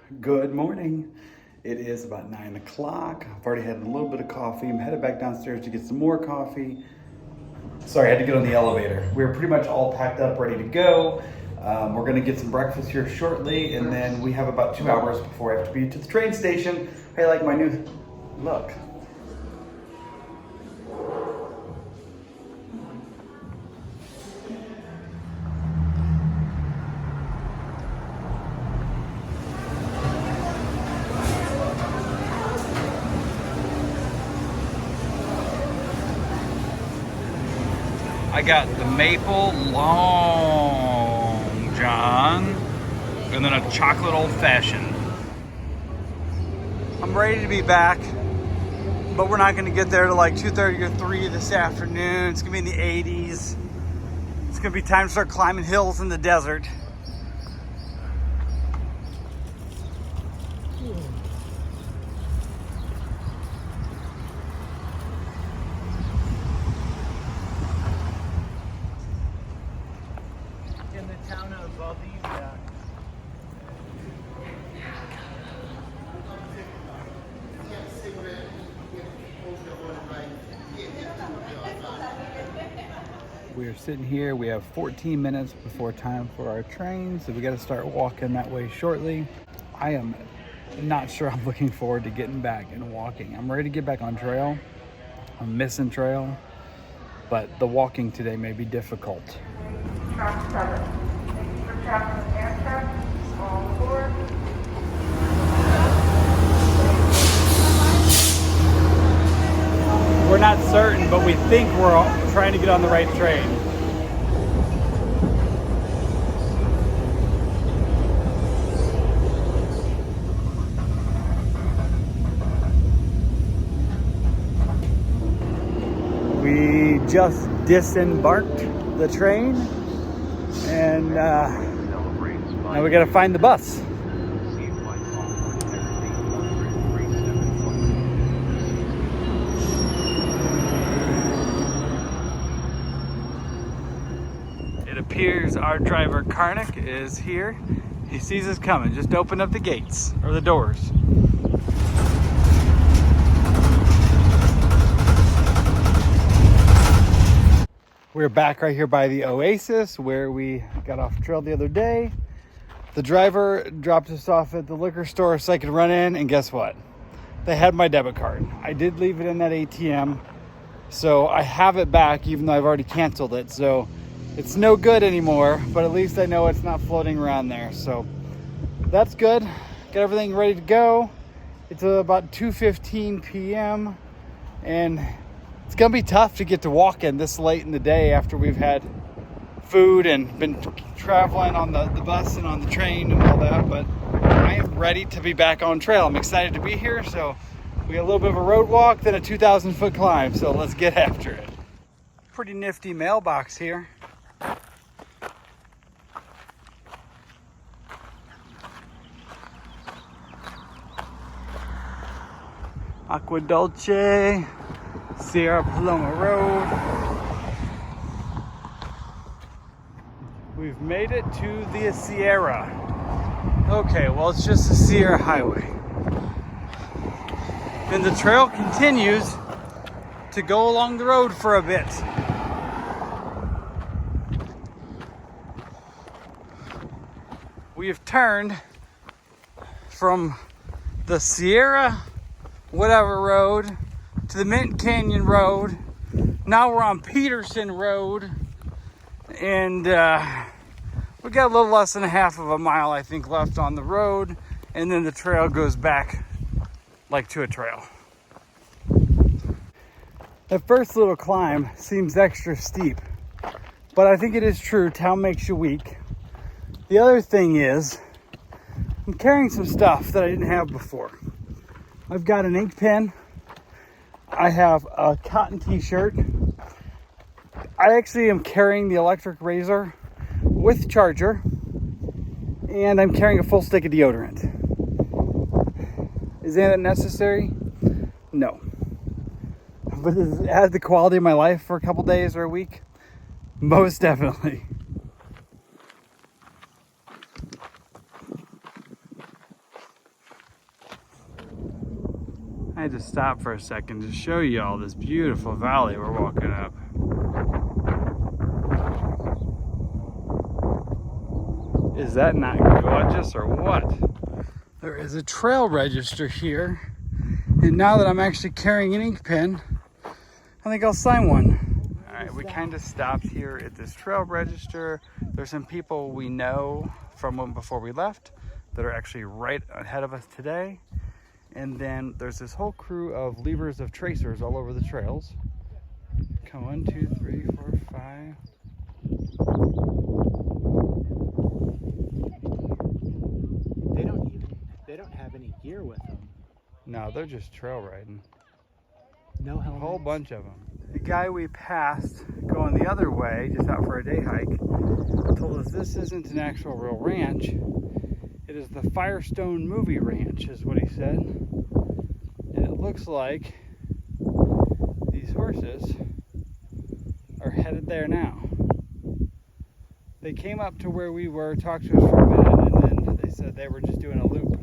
Good morning. It is about 9 o'clock. I've already had a little bit of coffee. I'm headed back downstairs to get some more coffee. Sorry, I had to get on the elevator. We're pretty much all packed up, ready to go. We're gonna get some breakfast here shortly, and then we have about 2 hours before I have to be to the train station. I like my new look. I got the maple long john and then a chocolate old fashioned. I'm ready to be back, but we're not gonna get there till like 2:30 or 3 this afternoon. It's gonna be in the 80s. It's gonna be time to start climbing hills in the desert. In the town of Valdivia. We are sitting here. We have 14 minutes before time for our train, so we got to start walking that way shortly. I am not sure I'm looking forward to getting back and walking. I'm ready to get back on trail. I'm missing trail, but the walking today may be difficult. Track 7. Thank you for traveling Amtrak. All aboard. We're not certain, but we think we're trying to get on the right train. We just disembarked the train, and now we gotta find the bus. It appears our driver Karnik is here. He sees us coming. Just open up the gates or the doors. We're back right here by the Oasis where we got off trail the other day. The driver dropped us off at the liquor store so I could run in, and guess what? They had my debit card. I did leave it in that ATM, so I have it back even though I've already canceled it. So it's no good anymore, but at least I know it's not floating around there. So that's good. Got everything ready to go. It's about 2:15 p.m. and it's gonna be tough to get to walking this late in the day after we've had food and been traveling on the bus and on the train and all that, but I am ready to be back on trail. I'm excited to be here. So we got a little bit of a road walk, then a 2,000 foot climb. So let's get after it. Pretty nifty mailbox here. Aqua Dulce, Sierra Paloma Road. We've made it to the Sierra. Okay, well, it's just the Sierra Highway. And the trail continues to go along the road for a bit. We have turned from the Sierra whatever road to the Mint Canyon Road. Now we're on Peterson Road, and we got a little less than a half of a mile, I think, left on the road, and then the trail goes back like to a trail. That first little climb seems extra steep, but I think it is true, town makes you weak. The other thing is, I'm carrying some stuff that I didn't have before. I've got an ink pen. I have a cotton t-shirt. I actually am carrying the electric razor with charger, and I'm carrying a full stick of deodorant. Is that necessary? No. But does it add the quality of my life for a couple days or a week? Most definitely. I had to stop for a second to show you all this beautiful valley we're walking up. Is that not gorgeous or what? There is a trail register here. And now that I'm actually carrying an ink pen, I think I'll sign one. All right, we kind of stopped here at this trail register. There's some people we know from when before we left that are actually right ahead of us today. And then there's this whole crew of leavers of tracers all over the trails. Come 1, 2, 3, 4, 5. They don't have any gear with them. No, they're just trail riding. No helmets. A whole bunch of them. The guy we passed going the other way, just out for a day hike, told us this isn't an actual real ranch. It is the Firestone Movie Ranch, is what he said. And it looks like these horses are headed there now. They came up to where we were, talked to us for a minute, and then they said they were just doing a loop.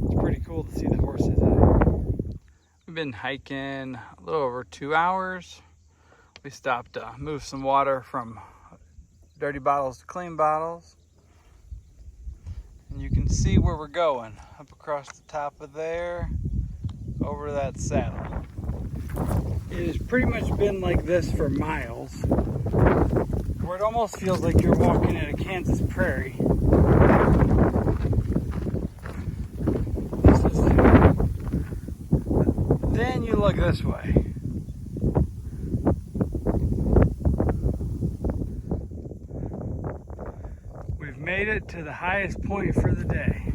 It's pretty cool to see the horses out here. We've been hiking a little over 2 hours. We stopped to move some water from dirty bottles to clean bottles. And you can see where we're going, up across the top of there, over to that saddle. It has pretty much been like this for miles, where it almost feels like you're walking in a Kansas prairie. Then you look this way. We've made it to the highest point for the day.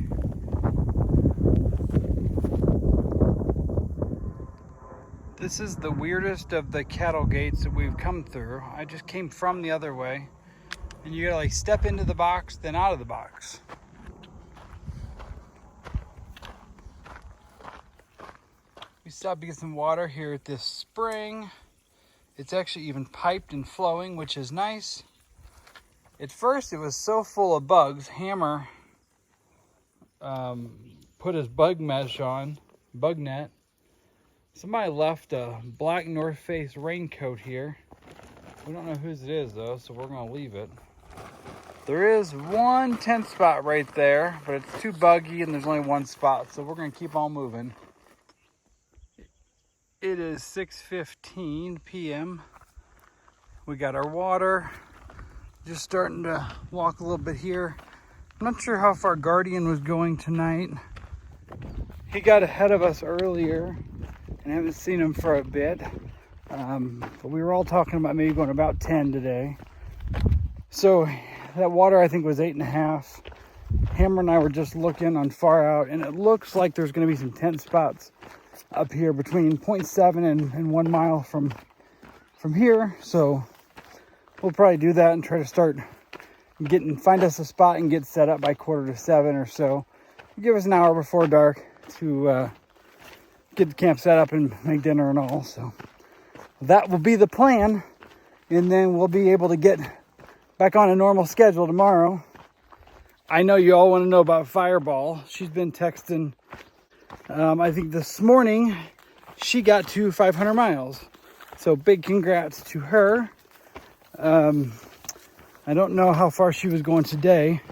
This is the weirdest of the cattle gates that we've come through. I just came from the other way, and you gotta like step into the box, then out of the box. We stopped to get some water here at this spring. It's actually even piped and flowing, which is nice. At first it was so full of bugs. Hammer put his bug mesh on, bug net. Somebody left a black North Face raincoat here. We don't know whose it is though, so we're gonna leave it. There is one tent spot right there, but it's too buggy and there's only one spot, so we're gonna keep on moving. It is 6:15 p.m. We got our water. Just starting to walk a little bit here. I'm not sure how far Guardian was going tonight. He got ahead of us earlier and I haven't seen him for a bit. But we were all talking about maybe going about 10 today. So that water I think was 8.5. Hammer and I were just looking on far out, and it looks like there's gonna be some tent spots up here between 0.7 and 1 mile from here. So we'll probably do that and try to start find us a spot and get set up by 6:45 or so. Give us an hour before dark to get the camp set up and make dinner and all. So that will be the plan, and then we'll be able to get back on a normal schedule tomorrow. I know you all want to know about Fireball. She's been texting. I think this morning she got to 500 miles. So big congrats to her. I don't know how far she was going today.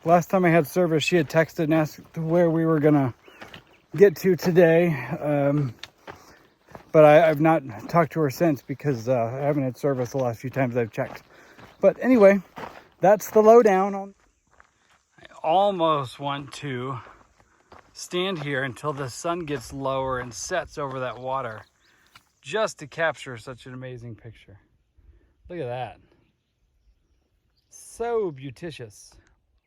Last time I had service, she had texted and asked where we were gonna get to today. But I've not talked to her since because I haven't had service the last few times I've checked. But anyway, that's the lowdown on. I almost want to stand here until the sun gets lower and sets over that water just to capture such an amazing picture. Look at that. So beauticious.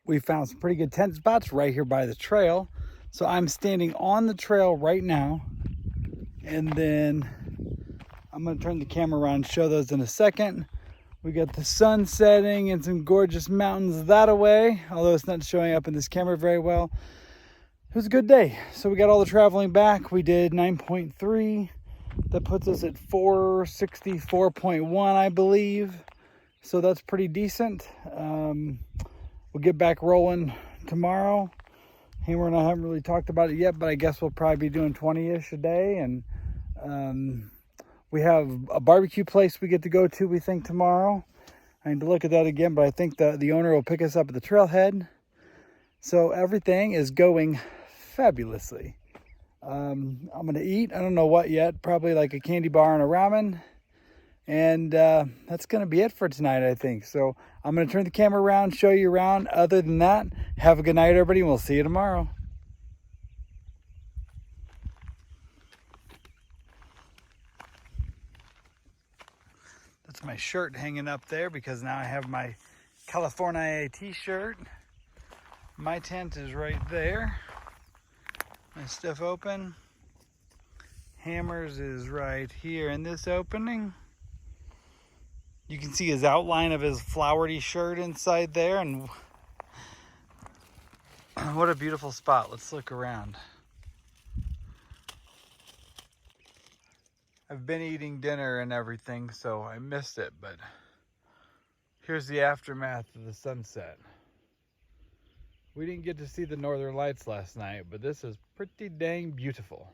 We found some pretty good tent spots right here by the trail. So I'm standing on the trail right now. And then I'm going to turn the camera around and show those in a second. We got the sun setting and some gorgeous mountains that away, although it's not showing up in this camera very well. It was a good day. So we got all the traveling back. We did 9.3. That puts us at 464.1, I believe. So that's pretty decent. We'll get back rolling tomorrow. Hammer and I haven't really talked about it yet, but I guess we'll probably be doing 20-ish a day. And we have a barbecue place we get to go to, we think, tomorrow. I need to look at that again, but I think the owner will pick us up at the trailhead. So everything is going fabulously. I'm going to eat. I don't know what yet. Probably like a candy bar and a ramen. And that's going to be it for tonight, I think. So I'm going to turn the camera around, show you around. Other than that, have a good night, everybody, and we'll see you tomorrow. That's my shirt hanging up there because now I have my California t-shirt. My tent is right there. My stuff open. Hammers is right here in this opening. You can see his outline of his flowery shirt inside there, and what a beautiful spot. Let's look around. I've been eating dinner and everything, so I missed it, but here's the aftermath of the sunset. We didn't get to see the northern lights last night, but this is pretty dang beautiful.